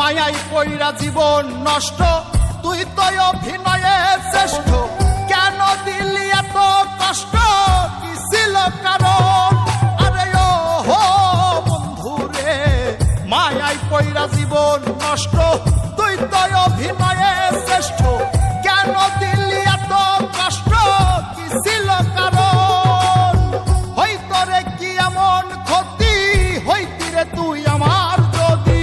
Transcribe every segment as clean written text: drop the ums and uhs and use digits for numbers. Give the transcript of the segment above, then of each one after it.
মায়াই পইরা জীবন নষ্ট, তুই তো অভিনয়ে শ্রেষ্ঠ। কেন দিলি এত কষ্ট, কি ছিল কারণ? আরে ও হো বন্ধু রে, মায়াই পইরা জীবন নষ্ট, তুই তো অভিনয়ে শ্রেষ্ঠ। কেন দিলি এত কষ্ট, কি ছিল কারণ? হইতো রে কি এমন ক্ষতি, হইতি রে তুই আমার যদি।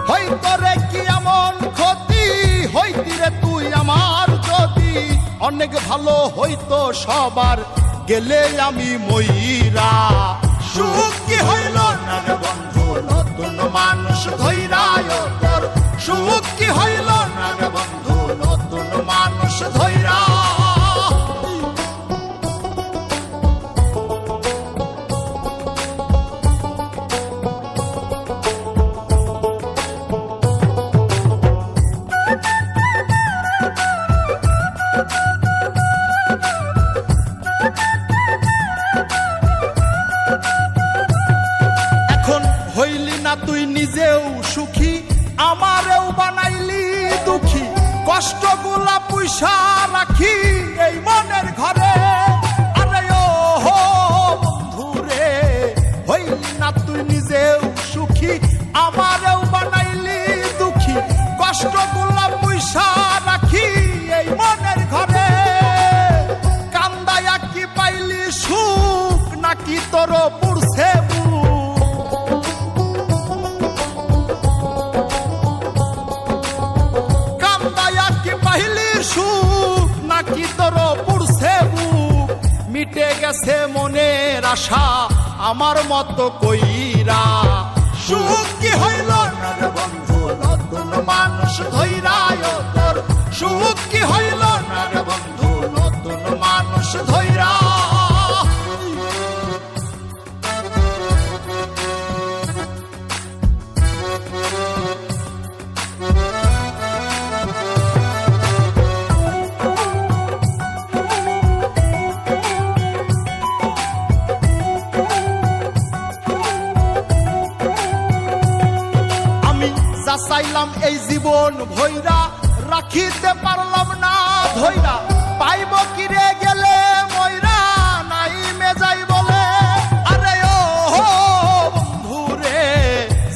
হইতো রে কি এমন ক্ষতি, হইতি রে তুই আমার যদি। অনেক ভালো হইতো সবার, গেলে আমি ময়রা। সুখ কি হইল না রে বন্ধু, নতুন মানুষ ধৈরায় তোর। সুখ কি হইল না রে বন্ধু, নতুন মানুষ ধৈরা। হইলি না তুই নিজেও সুখী, আমারেও বানাইলি দুঃখী। কষ্টগুলা পুইসা রাখি এই মনের ঘরে। আরে ও হো বন্ধু রে, হইলি না তুই নিজেও সুখী, আমারেও বানাইলি দুঃখী। কষ্টগুলা পুইসা রাখি এই মনের ঘরে। কান্দায়া কি পাইলি সুখ, নাকি তোর পুরছে সুখ, নাকি তোর পুরছে বুক? মিটে গেছে মনের আশা আমার মতো কইরা। সুখ কি হইল না রে বন্ধু, নতুন মানুষ ধৈরায় তোর। সুখ কি হইল না রে বন্ধু, নতুন মানুষ ধৈরা। চাইলাম এই জীবন ভৈরা, রাখিতে পারলাম না ধৈরা। পাইব কিরে গেলে ময়রা, নাই মেজাই বলে। আরে ও হো বন্ধু রে,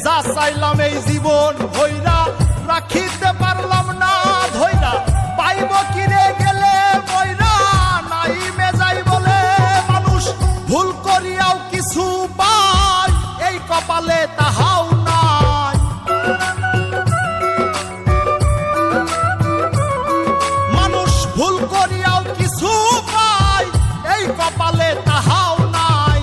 যা চাইলাম এই জীবন ভৈরা, রাখিতে পারলাম না ধৈরা। পাইব কিরে গেলে ময়রা, নাই মেজাই বলে। মানুষ ভুল করিয়াও কিছু পায়, এই কপালে তাহাও নাই। ভুল করিয়াও কিছু পাই, এই কপালে তাহাও নাই।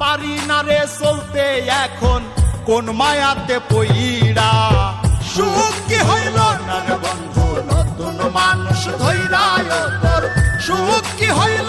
পারি না রে চলতে এখন কোন মায়াতে পইরা। সুখ কি হইল না রে বন্ধু, নতুন মানুষ ধৈরায় তোর। সুখ কি হইল